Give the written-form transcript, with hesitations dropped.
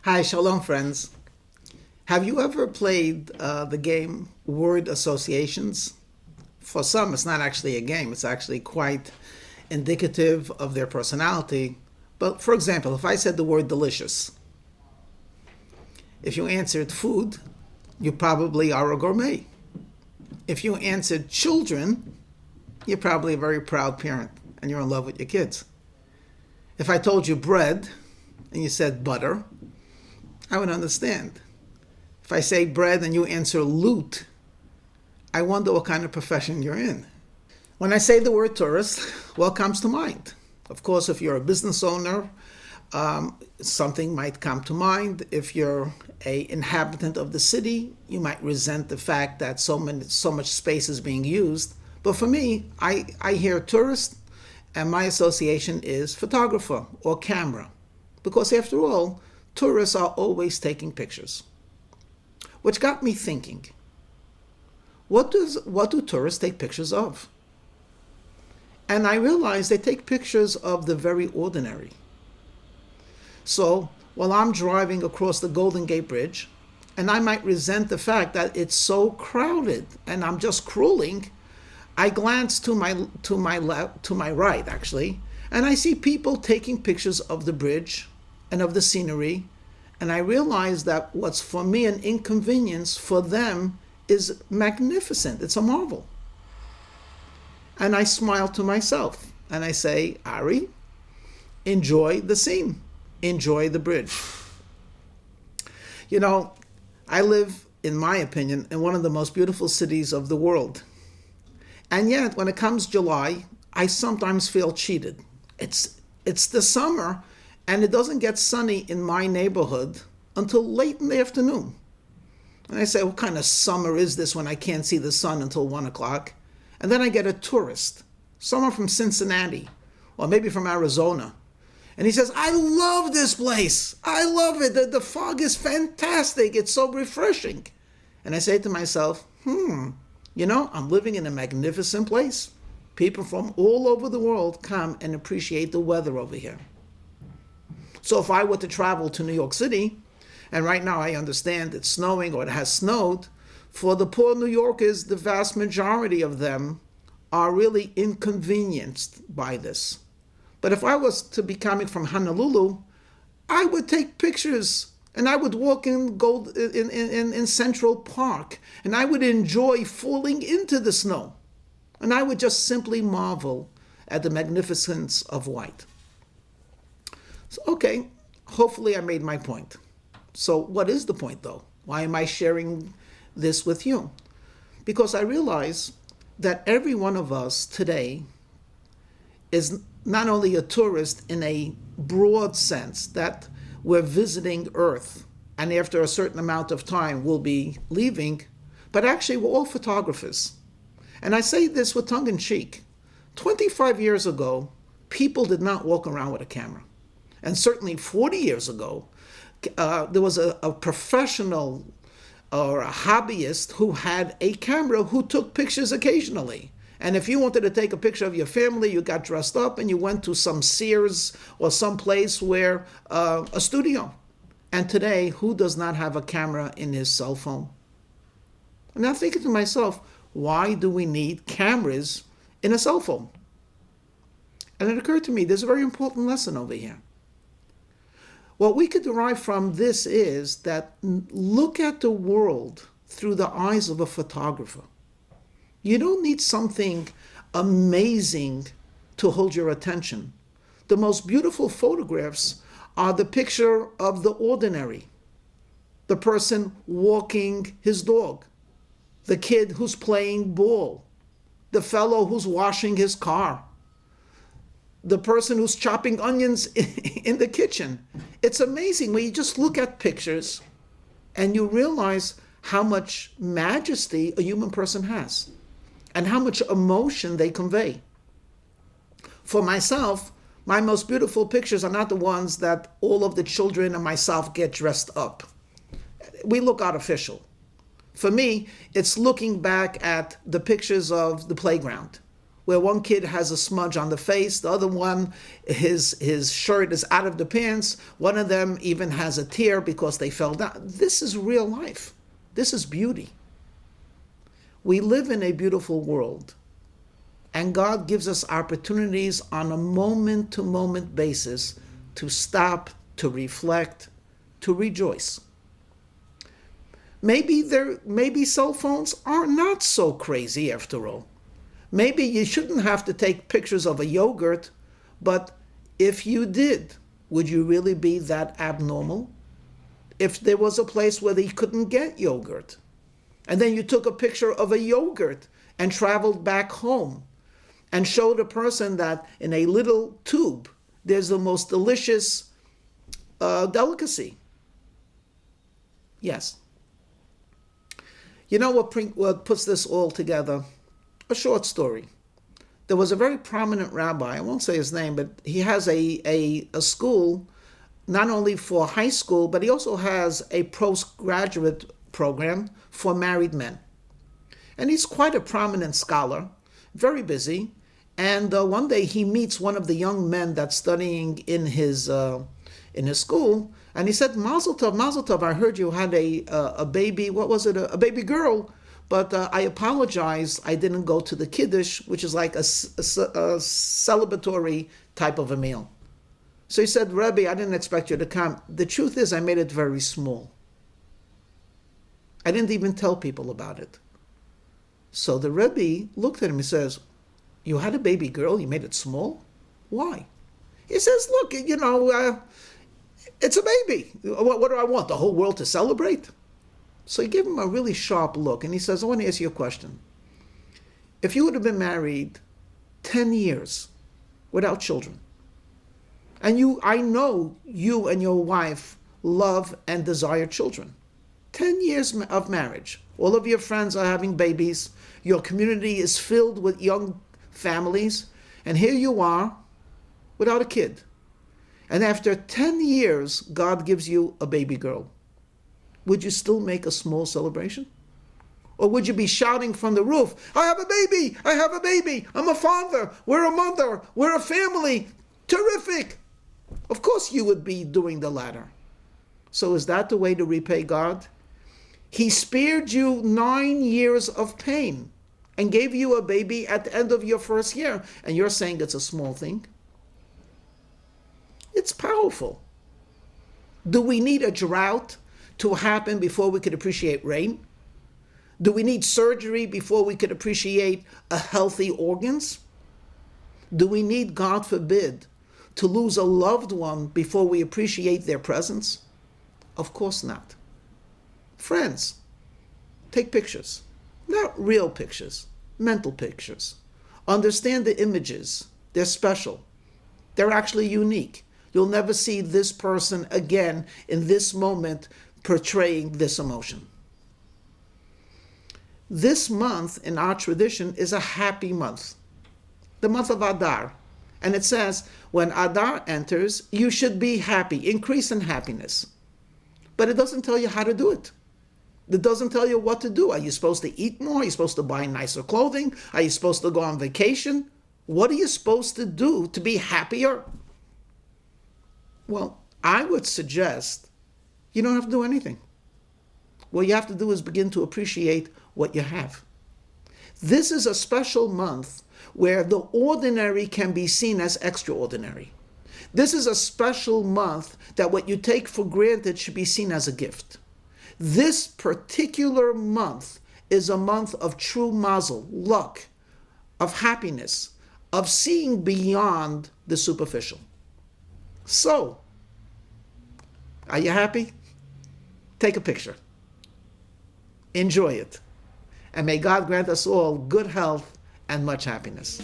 Hi, shalom, friends. Have you ever played the game word associations? For some, it's not actually a game, it's actually quite indicative of their personality. But for example, if I said the word delicious, if you answered food, you probably are a gourmet. If you answered children, you're probably a very proud parent and you're in love with your kids. If I told you bread and you said butter, I would understand. If I say bread and you answer loot, I wonder what kind of profession you're in. When I say the word tourist, what comes to mind? Of course, if you're a business owner, something might come to mind. If you're a inhabitant of the city, you might resent the fact that so much space is being used. But for me, I hear tourist, and my association is photographer or camera, because after all, tourists are always taking pictures. Which got me thinking, what do tourists take pictures of? And I realized they take pictures of the very ordinary. So while I'm driving across the Golden Gate Bridge, and I might resent the fact that it's so crowded and I'm just cruising, I glance to my left, to my right actually, and I see people taking pictures of the bridge and of the scenery, and I realize that what's for me an inconvenience, for them is magnificent. It's a marvel. And I smile to myself and I say, Ari, enjoy the scene, enjoy the bridge. You know, I live, in my opinion, in one of the most beautiful cities of the world. And yet, when it comes July, I sometimes feel cheated. It's the summer, and it doesn't get sunny in my neighborhood until late in the afternoon. And I say, what kind of summer is this when I can't see the sun until 1 o'clock? And then I get a tourist, someone from Cincinnati, or maybe from Arizona. And he says, I love this place. I love it. The fog is fantastic. It's so refreshing. And I say to myself, I'm living in a magnificent place. People from all over the world come and appreciate the weather over here. So if I were to travel to New York City, and right now I understand it's snowing or it has snowed, for the poor New Yorkers, the vast majority of them are really inconvenienced by this. But if I was to be coming from Honolulu, I would take pictures and I would walk in Central Park and I would enjoy falling into the snow. And I would just simply marvel at the magnificence of white. So, okay, hopefully I made my point. So what is the point though? Why am I sharing this with you? Because I realize that every one of us today is not only a tourist in a broad sense, that we're visiting Earth and after a certain amount of time we'll be leaving, but actually we're all photographers. And I say this with tongue in cheek. 25 years ago, people did not walk around with a camera. And certainly 40 years ago, there was a professional or a hobbyist who had a camera who took pictures occasionally. And if you wanted to take a picture of your family, you got dressed up and you went to some Sears or some place where a studio. And today, who does not have a camera in his cell phone? And I'm thinking to myself, why do we need cameras in a cell phone? And it occurred to me, there's a very important lesson over here. What we could derive from this is that look at the world through the eyes of a photographer. You don't need something amazing to hold your attention. The most beautiful photographs are the picture of the ordinary. The person walking his dog, the kid who's playing ball, the fellow who's washing his car, the person who's chopping onions in the kitchen. It's amazing when you just look at pictures and you realize how much majesty a human person has and how much emotion they convey. For myself, my most beautiful pictures are not the ones that all of the children and myself get dressed up. We look artificial. For me, it's looking back at the pictures of the playground, where one kid has a smudge on the face, the other one, his shirt is out of the pants, one of them even has a tear because they fell down. This is real life. This is beauty. We live in a beautiful world, and God gives us opportunities on a moment-to-moment basis to stop, to reflect, to rejoice. Maybe cell phones are not so crazy after all. Maybe you shouldn't have to take pictures of a yogurt, but if you did, would you really be that abnormal? If there was a place where they couldn't get yogurt, and then you took a picture of a yogurt and traveled back home and showed a person that in a little tube there's the most delicious delicacy. Yes. You know what puts this all together? A short story. There was a very prominent rabbi, I won't say his name, but he has a school not only for high school, but he also has a postgraduate program for married men. And he's quite a prominent scholar, very busy. And one day he meets one of the young men that's studying in his school, and he said, Mazel tov, I heard you had a baby, what was it, a baby girl, but I apologize, I didn't go to the Kiddush, which is like a celebratory type of a meal. So he said, Rebbe, I didn't expect you to come. The truth is, I made it very small. I didn't even tell people about it. So the Rebbe looked at him and says, you had a baby girl, you made it small? Why? He says, look, it's a baby. What do I want, the whole world to celebrate? So he gave him a really sharp look, and he says, I want to ask you a question. If you would have been married 10 years without children, and I know you and your wife love and desire children, 10 years of marriage, all of your friends are having babies, your community is filled with young families, and here you are without a kid. And after 10 years, God gives you a baby girl. Would you still make a small celebration? Or would you be shouting from the roof, I have a baby, I have a baby, I'm a father, we're a mother, we're a family, terrific. Of course you would be doing the latter. So is that the way to repay God? He spared you 9 years of pain and gave you a baby at the end of your first year, and you're saying it's a small thing? It's powerful. Do we need a drought to happen before we could appreciate rain? Do we need surgery before we could appreciate a healthy organs? Do we need, God forbid, to lose a loved one before we appreciate their presence? Of course not. Friends, take pictures. Not real pictures, mental pictures. Understand the images. They're special. They're actually unique. You'll never see this person again in this moment portraying this emotion. This month in our tradition is a happy month, the month of Adar. And it says, when Adar enters, you should be happy, increase in happiness. But it doesn't tell you how to do it. It doesn't tell you what to do. Are you supposed to eat more? Are you supposed to buy nicer clothing? Are you supposed to go on vacation? What are you supposed to do to be happier? Well, I would suggest you don't have to do anything. What you have to do is begin to appreciate what you have. This is a special month where the ordinary can be seen as extraordinary. This is a special month that what you take for granted should be seen as a gift. This particular month is a month of true mazel, luck, of happiness, of seeing beyond the superficial. So, are you happy? Take a picture. Enjoy it. And may God grant us all good health and much happiness.